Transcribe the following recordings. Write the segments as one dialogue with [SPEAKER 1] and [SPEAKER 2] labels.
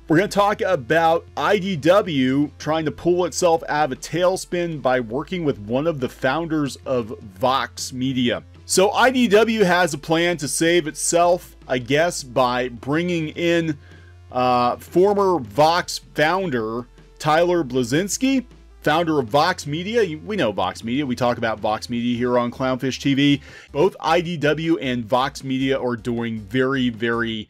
[SPEAKER 1] We're going to talk about IDW trying to pull itself out of a tailspin by working with one of the founders of Vox Media. So IDW has a plan to save itself, I guess, by bringing in former Vox founder Tyler Bleszinski, founder of Vox Media. We know Vox Media. We talk about Vox Media here on Clownfish TV. Both IDW and Vox Media are doing very, very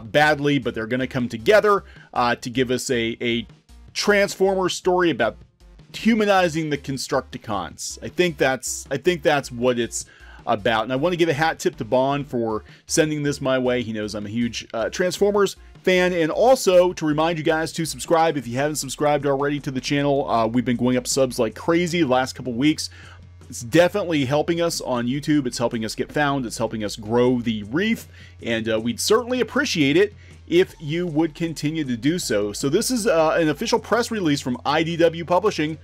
[SPEAKER 1] badly, but they're going to come together to give us a Transformers story about humanizing the Constructicons. I think that's what it's about. And I want to give a hat tip to Bond for sending this my way. He knows I'm a huge Transformers fan, and also to remind you guys to subscribe if you haven't subscribed already to the channel. We've been going up subs like crazy the last couple weeks. It's definitely helping us on YouTube. It's helping us get found. It's helping us grow the reef, and we'd certainly appreciate it if you would continue to do so. So this is an official press release from IDW Publishing.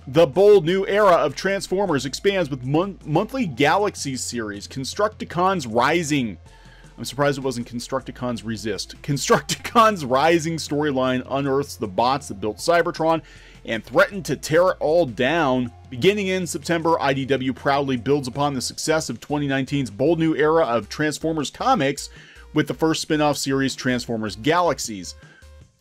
[SPEAKER 1] The bold new era of Transformers expands with monthly Galaxies series, Constructicons Rising. I'm surprised it wasn't Constructicons Resist. Constructicons Rising storyline unearths the bots that built Cybertron and threaten to tear it all down. Beginning in September, IDW proudly builds upon the success of 2019's bold new era of Transformers comics with the first spin-off series, Transformers Galaxies,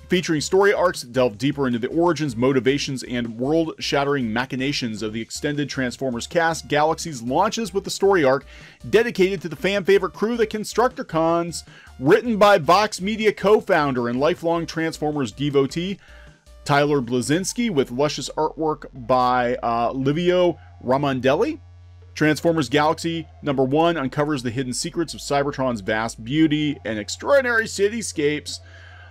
[SPEAKER 1] featuring story arcs that delve deeper into the origins, motivations, and world-shattering machinations of the extended Transformers cast. Galaxies launches with a story arc dedicated to the fan-favorite crew, the Constructicons, written by Vox Media co-founder and lifelong Transformers devotee Tyler Bleszinski, with luscious artwork by Livio Ramondelli. Transformers Galaxy #1 uncovers the hidden secrets of Cybertron's vast beauty and extraordinary cityscapes.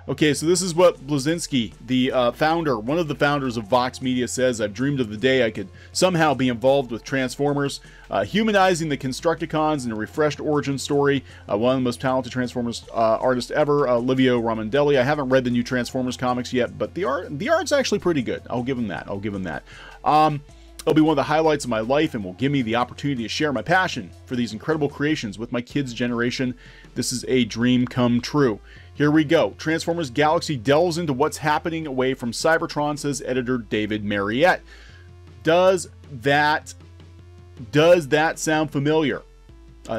[SPEAKER 1] Okay, so this is what Bleszinski, the founder, one of the founders of Vox Media, says. I've dreamed of the day I could somehow be involved with Transformers, humanizing the Constructicons in a refreshed origin story. One of the most talented Transformers artists ever, Livio Ramondelli. I haven't read the new Transformers comics yet, but the art's actually pretty good. I'll give him that. It'll be one of the highlights of my life and will give me the opportunity to share my passion for these incredible creations with my kids' generation. This is a dream come true. Here we go. Transformers Galaxy delves into what's happening away from Cybertron, says editor David Mariette. Does that sound familiar?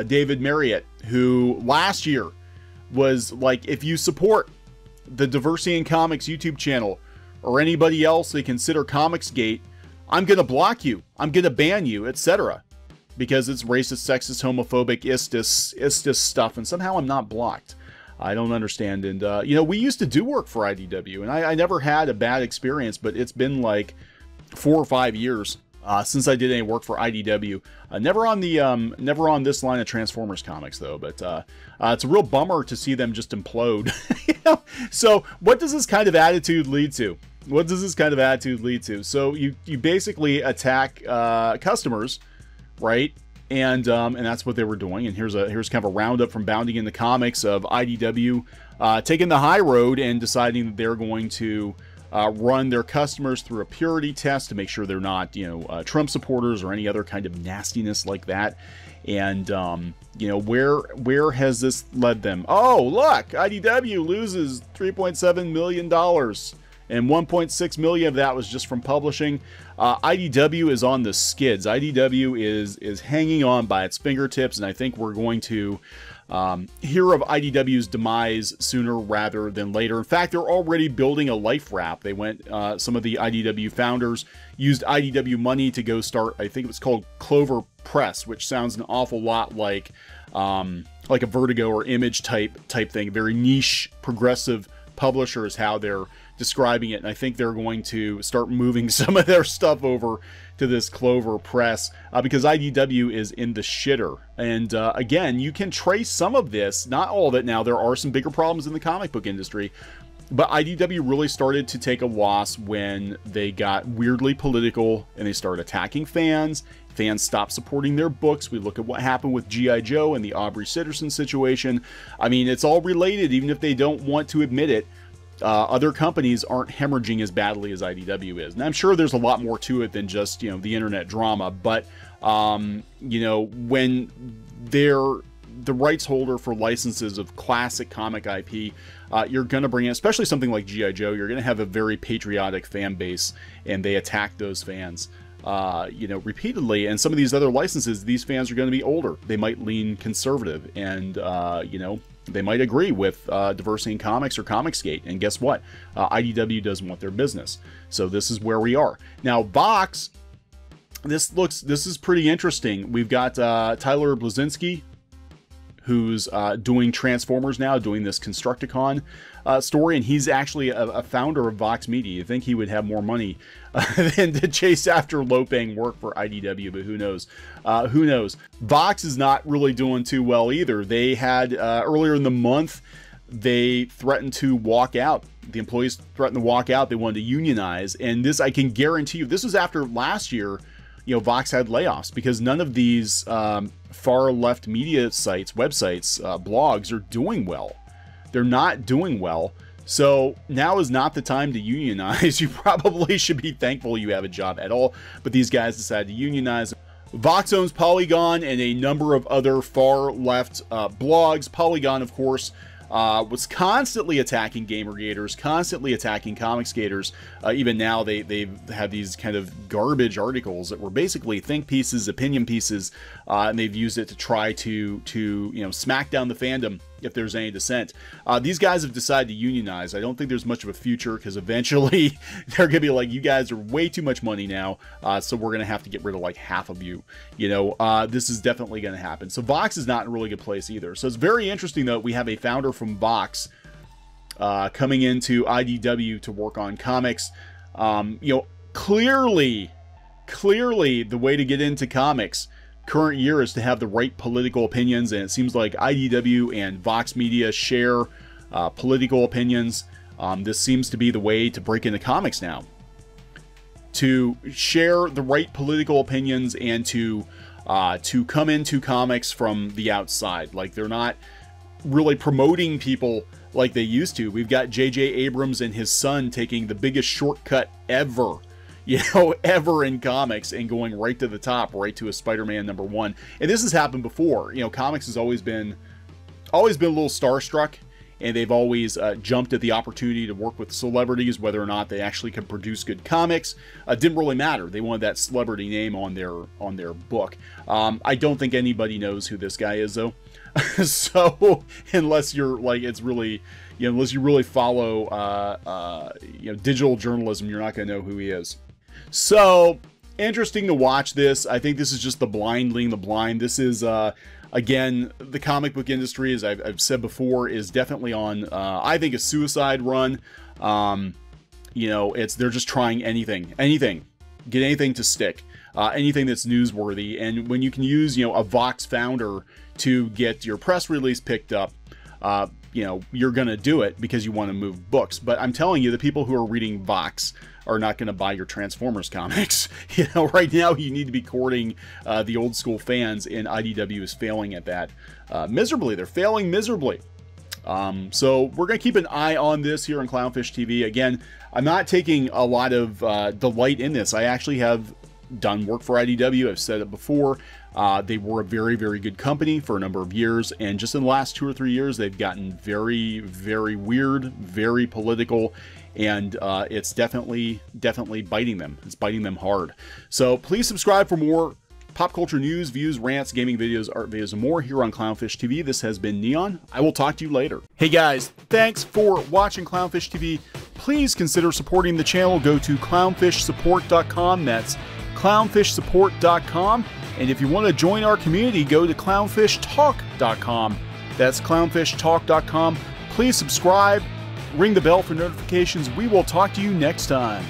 [SPEAKER 1] David Mariette, who last year was like, if you support the Diversity in Comics YouTube channel or anybody else they consider Comicsgate, I'm going to block you, I'm going to ban you, etc. Because it's racist, sexist, homophobic, istis stuff, and somehow I'm not blocked. I don't understand. And, you know, we used to do work for IDW, and I never had a bad experience, but it's been like 4 or 5 years since I did any work for IDW. Never on this line of Transformers comics, though, but it's a real bummer to see them just implode. You know? So what does this kind of attitude lead to? What does this kind of attitude lead to? So you basically attack customers, right? And that's what they were doing. And here's kind of a roundup from Bounding in the Comics of IDW taking the high road and deciding that they're going to run their customers through a purity test to make sure they're not, you know, Trump supporters or any other kind of nastiness like that. And you know, where has this led them? Oh, look, IDW loses $3.7 million. And 1.6 million of that was just from publishing. IDW is on the skids. IDW is hanging on by its fingertips, and I think we're going to hear of IDW's demise sooner rather than later. In fact, they're already building a life raft. They went, some of the IDW founders used IDW money to go start, I think it was called Clover Press, which sounds an awful lot like a Vertigo or Image type thing. Very niche, progressive publisher is how they're describing it, and I think they're going to start moving some of their stuff over to this Clover Press because IDW is in the shitter. And again, you can trace some of this, not all of it. Now, there are some bigger problems in the comic book industry, but IDW really started to take a loss when they got weirdly political and they started attacking fans. Fans stopped supporting their books. We look at what happened with G.I. Joe and the Aubrey Sitterson situation. I mean, it's all related, even if they don't want to admit it. Other companies aren't hemorrhaging as badly as IDW is. And I'm sure there's a lot more to it than just, you know, the internet drama. But, you know, when the rights holder for licenses of classic comic IP, you're going to bring in, especially something like G.I. Joe, you're going to have a very patriotic fan base, and they attack those fans, you know, repeatedly. And some of these other licenses, these fans are going to be older. They might lean conservative, and, you know, they might agree with diversity in comics or Comicsgate. And guess what? IDW doesn't want their business. So this is where we are. Now, Vox, this is pretty interesting. We've got Tyler Blazinski, who's doing Transformers now, doing this Constructicon story, and he's actually a founder of Vox Media. You think he would have more money than to chase after low-paying work for IDW, but who knows? Who knows? Vox is not really doing too well either. They had, earlier in the month, they threatened to walk out. The employees threatened to walk out. They wanted to unionize, and this, I can guarantee you, this was after last year, you know, Vox had layoffs, because none of these far left media sites, websites, blogs are doing well. They're not doing well. So now is not the time to unionize. You probably should be thankful you have a job at all, but these guys decided to unionize. Vox owns Polygon and a number of other far left blogs. Polygon, of course, was constantly attacking Gamergaters, constantly attacking Comicsgaters. Even now, they've had these kind of garbage articles that were basically think pieces, opinion pieces, and they've used it to try to you know, smack down the fandom if there's any dissent. These guys have decided to unionize. I don't think there's much of a future, because eventually they're gonna be like, you guys are way too much money now, so we're gonna have to get rid of like half of you. You know, this is definitely gonna happen. So Vox is not in a really good place either. So it's very interesting though, we have a founder from Vox coming into IDW to work on comics. You know, clearly the way to get into comics current year is to have the right political opinions, and it seems like IDW and Vox Media share political opinions. This seems to be the way to break into comics now, to share the right political opinions and to come into comics from the outside. Like, they're not really promoting people like they used to. We've got J.J. Abrams and his son taking the biggest shortcut ever, you know, ever in comics, and going right to the top, right to a Spider-Man #1. And this has happened before. You know, comics has always been a little starstruck, and they've always jumped at the opportunity to work with celebrities, whether or not they actually could produce good comics. Didn't really matter. They wanted that celebrity name on their book. I don't think anybody knows who this guy is, though. So unless you're like, it's really, you know, unless you really follow you know, digital journalism, you're not going to know who he is. So interesting to watch this. I think this is just the blind leading the blind. This is again, the comic book industry, as I've said before, is definitely on I think a suicide run. You know, they're just trying anything, get anything to stick, anything that's newsworthy. And when you can use, you know, a Vox founder to get your press release picked up, you know, you're gonna do it because you want to move books. But I'm telling you, the people who are reading Vox are not going to buy your Transformers comics. You know, right now you need to be courting the old school fans, and IDW is failing at that miserably. They're failing miserably. So we're going to keep an eye on this here on Clownfish TV. Again, I'm not taking a lot of delight in this. I actually have done work for IDW. I've said it before. They were a very, very good company for a number of years, and just in the last 2 or 3 years, they've gotten very, very weird, very political, and it's definitely biting them. It's biting them hard. So please subscribe for more pop culture news, views, rants, gaming videos, art videos, and more here on Clownfish TV. This has been Neon. I will talk to you later. Hey guys, thanks for watching Clownfish TV. Please consider supporting the channel. Go to clownfishsupport.com. That's clownfishsupport.com. And if you want to join our community, go to clownfishtalk.com. That's clownfishtalk.com. Please subscribe, ring the bell for notifications. We will talk to you next time.